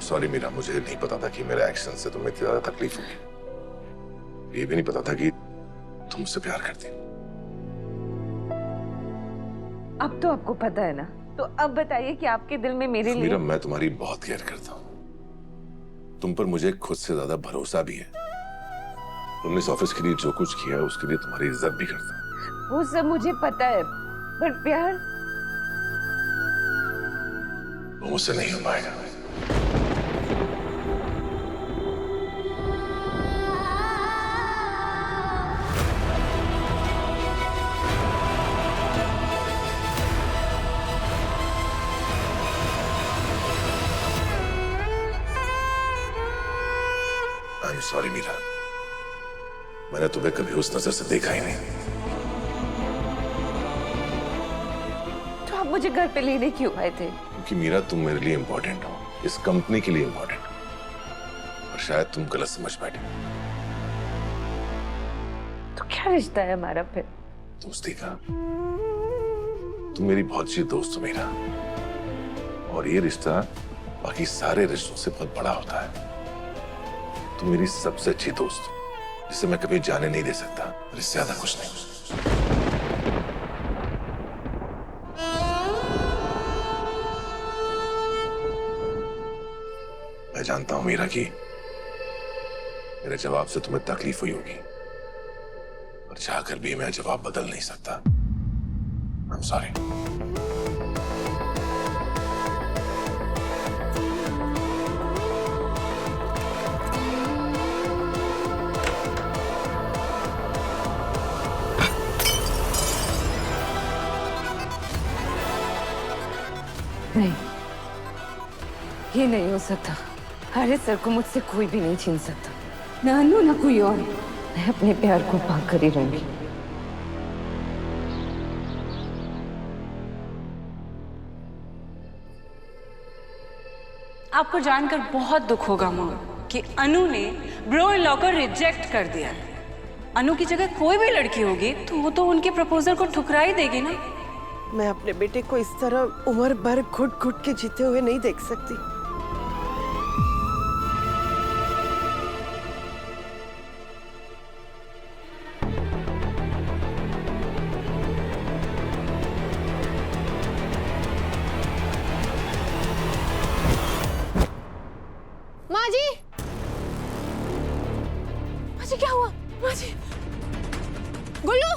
Sorry Meera, मुझे नहीं पता था कि मेरे एक्शन से तुम्हें इतनी ज्यादा तकलीफ होगी। ये भी नहीं पता था कि तुम मुझसे प्यार करती हो। अब तो आपको पता है ना, तो अब बताइए कि आपके दिल में मेरे लिए। मीरा, मैं तुम्हारी बहुत केयर करता हूँ। तुम पर मुझे खुद से ज्यादा भरोसा भी है। तुमने इस ऑफिस के लिए जो कुछ किया है उसके लिए तुम्हारी इज्जत भी करता हूँ। वो सब मुझे पता है, पर प्यार वो मुझसे नहीं हो पाएगा। आई एम सॉरी मीरा, मैंने तुम्हें कभी उस नजर से देखा ही नहीं। तो आप मुझे घर पे लेने क्यों आए थे? क्योंकि मीरा, तुम मेरे लिए इंपॉर्टेंट हो, इस कंपनी के लिए इंपॉर्टेंट हो, और शायद तुम गलत समझ बैठे। तो क्या रिश्ता है हमारा फिर? दोस्ती का। तुम मेरी बहुत अच्छी दोस्त हो मीरा, और ये रिश्ता बाकी सारे रिश्तों से बहुत बड़ा होता है। तुम मेरी सबसे अच्छी दोस्त हो, जिसे मैं कभी जाने नहीं दे सकता, और इससे ज्यादा कुछ नहीं। मैं जानता हूं मीरा कि मेरे जवाब से तुम्हें तकलीफ हुई होगी, और चाहकर भी मैं जवाब बदल नहीं सकता। I am sorry. नहीं, ये नहीं हो सकता। हरे सर को मुझसे कोई भी नहीं छीन सकता, ना अनु ना कोई और। मैं अपने प्यार को पाकर ही रहूंगी। आपको जानकर बहुत दुख होगा माँ कि अनु ने ब्रो इन लॉ को रिजेक्ट कर दिया। अनु की जगह कोई भी लड़की होगी तो वो तो उनके प्रपोजल को ठुकरा ही देगी ना। मैं अपने बेटे को इस तरह उम्र भर घुट घुट के जीते हुए नहीं देख सकती। माँ जी, माँ जी क्या हुआ? माँ जी, गुल्लू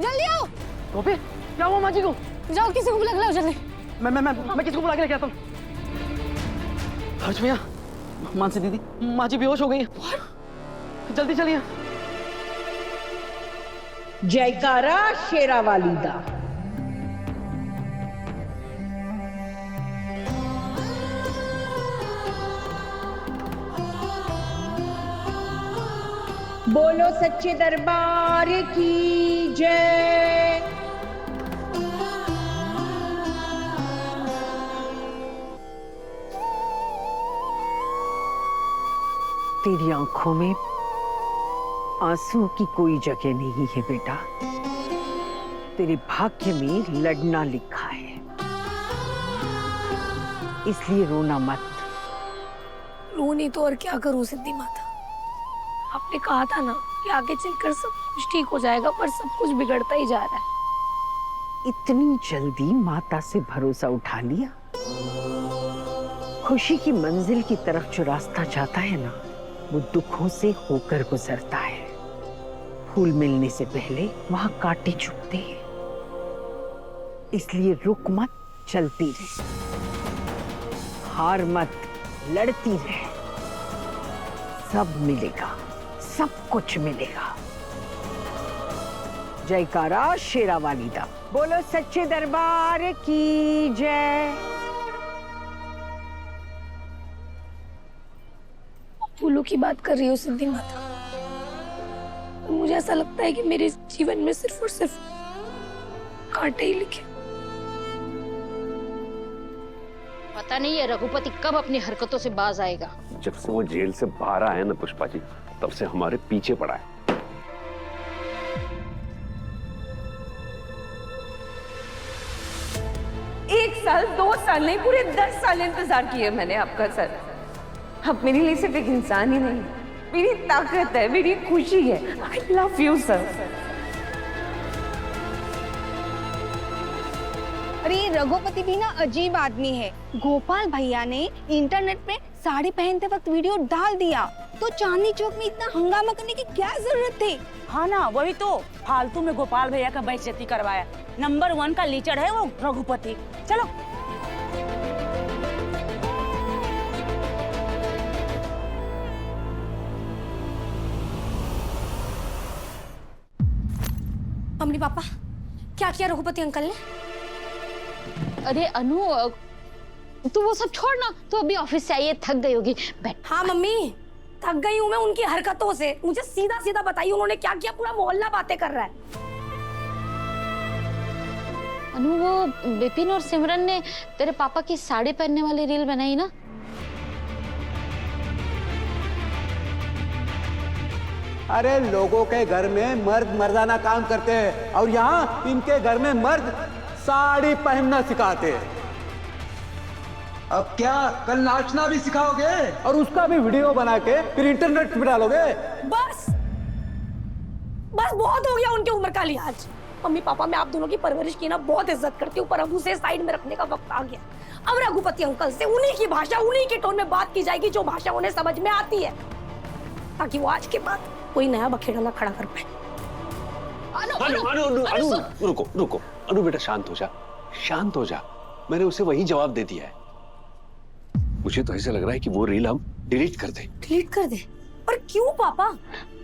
जल्दी आओ। तो फिर क्या हुआ माँ जी को? जाओ किसी को बुला के लाओ जल्दी। मैं किसको बुला के लेके आता हूँ? हर्ष भैया, मानसी दीदी, माँ जी बेहोश हो गई है। जल्दी चलिए। जयकारा शेरावाली दा। बोलो सच्चे दरबार की जय। तेरी आंखों में आंसू की कोई जगह नहीं है बेटा। तेरे भाग्य में लड़ना लिखा है, इसलिए रोना मत। रोनी तो और क्या करूं सिद्धि माता। आपने कहा था ना कि आगे चलकर सब कुछ ठीक हो जाएगा, पर सब कुछ बिगड़ता ही जा रहा है। इतनी जल्दी माता से भरोसा उठा लिया? खुशी की मंजिल की तरफ जो रास्ता जाता है ना, वो दुखों से होकर गुजरता है। फूल मिलने से पहले वहां कांटे चुभते हैं, इसलिए रुक मत, चलती रहे। हार मत, लड़ती रहे। सब मिलेगा, सब कुछ मिलेगा। जयकारा शेरावाली दा। बोलो सच्चे दरबार की जय। फूलों की बात कर रही हो सिद्धि माता। मुझे ऐसा लगता है कि मेरे जीवन में सिर्फ और सिर्फ कांटे ही लिखे। पता नहीं है रघुपति कब अपनी हरकतों से बाज आएगा। जब से वो जेल से बाहर आया ना पुष्पा जी, तब से हमारे पीछे पड़ा है। 1 साल 2 साल नहीं, पूरे 10 साल इंतजार किए मैंने आपका सर। अब मेरे लिए सिर्फ एक इंसान ही नहीं, मेरी ताकत है, मेरी खुशी है। I love you sir. अरे ये रघुपति भी ना अजीब आदमी है। गोपाल भैया ने इंटरनेट पे साड़ी पहनते वक्त वीडियो डाल दिया, तो चांदनी चौक में इतना हंगामा करने की क्या जरूरत थी? हाँ ना, वही तो फालतू में गोपाल भैया का बेइज्जती करवाया। नंबर 1 का लीचड़ है वो रघुपति। चलो मम्मी पापा, क्या किया रघुपति अंकल ने? अरे अनु, तू वो सब छोड़ ना, तू अभी ऑफिस से आई है, थक गई होगी, बैठ। हाँ मम्मी, थक गई हूँ मैं उनकी हरकतों से। मुझे सीधा सीधा बताइए उन्होंने क्या किया? पूरा मोहल्ला बातें कर रहा है। अनु, वो बिपिन और सिमरन ने तेरे पापा की साड़ी पहनने वाली रील बनाई ना? अरे लोगों के घर में मर्द मर्दाना काम करते हैं और यहाँ इनके घर में मर्द साड़ी पहनना सिखाते हैं। अब क्या कल नाचना भी सिखाओगे और उसका भी वीडियो बना के फिर इंटरनेट पे डालोगे? बस बस बहुत हो गया उनके उम्र का लिहाज। मम्मी पापा, मैं आप दोनों की परवरिश की ना बहुत इज्जत करती हूँ, पर अब उसे साइड में रखने का वक्त आ गया। अब रघुपति अंकल से उन्हीं की भाषा, उन्हीं के टोन में बात की जाएगी जो भाषा उन्हें समझ में आती है, ताकि वो आज के बाद कोई नया बखेड़ा ना खड़ा कर पाए। अनु, रुको अनु बेटा, शांत हो जा, शांत हो जा। मैंने उसे वही जवाब दे दिया है। मुझे तो ऐसा लग रहा है कि वो रील हम डिलीट कर दें। डिलीट कर दे? पर क्यों पापा?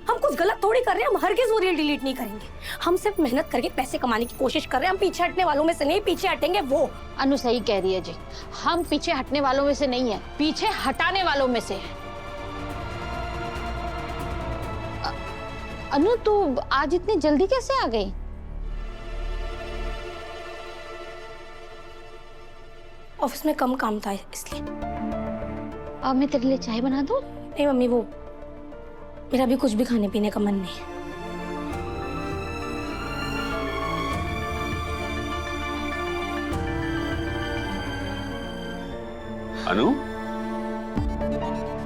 हम कुछ गलत थोड़ी कर रहे हैं। हम हरगिज़ वो रील डिलीट नहीं करेंगे। हम सिर्फ मेहनत करके पैसे कमाने की कोशिश कर रहे हैं। हम पीछे हटने वालों में से नहीं, पीछे हटेंगे वो। अनु सही कह रही है जी, हम पीछे हटने वालों में से नहीं है, पीछे हटाने वालों में से है। अनु, तू आज इतनी जल्दी कैसे आ गई? ऑफिस में कम काम था इसलिए। अब मैं तेरे लिए चाय बना दूं? नहीं मम्मी, वो मेरा भी कुछ भी खाने पीने का मन नहीं है। अनु,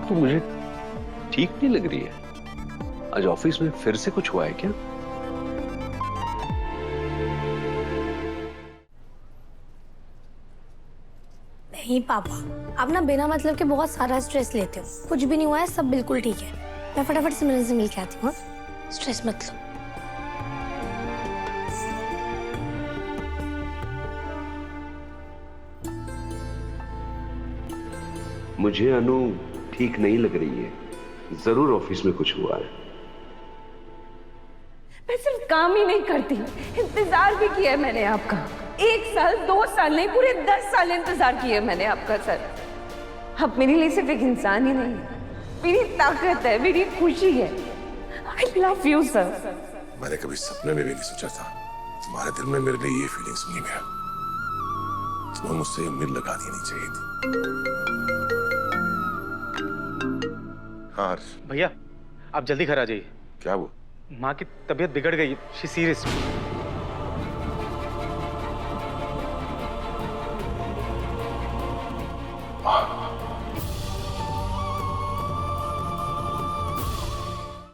तू मुझे ठीक नहीं लग रही है। आज ऑफिस में फिर से कुछ हुआ है क्या? नहीं पापा, आप ना बिना मतलब के बहुत सारा स्ट्रेस लेते हो। कुछ भी नहीं हुआ है, सब बिल्कुल ठीक है। मैं फटाफट सिमरन से मिल के आती हूँ। स्ट्रेस मत लो। मुझे अनु ठीक नहीं लग रही है। जरूर ऑफिस में कुछ हुआ है। मैं सिर्फ काम ही नहीं करती, इंतजार भी किया है मैंने आपका। 1 साल 2 साल नहीं, पूरे 10 साल इंतजार किया मैंने आपका सर। अब मेरे लिए सिर्फ एक इंसान ही नहीं, मेरी ताकत है, मेरी खुशी है। I love you sir. मैंने कभी सपने में भी नहीं सोचा था तुम्हारे दिल में मेरे लिए ये फीलिंग्स होंगी। मैं तुम्हें मुझसे उम्मीद लगा देनी चाहिए थी। हाँ भैया, आप जल्दी घर आ जाइए। क्या वो? माँ की तबीयत बिगड़ गई, शी सीरियस।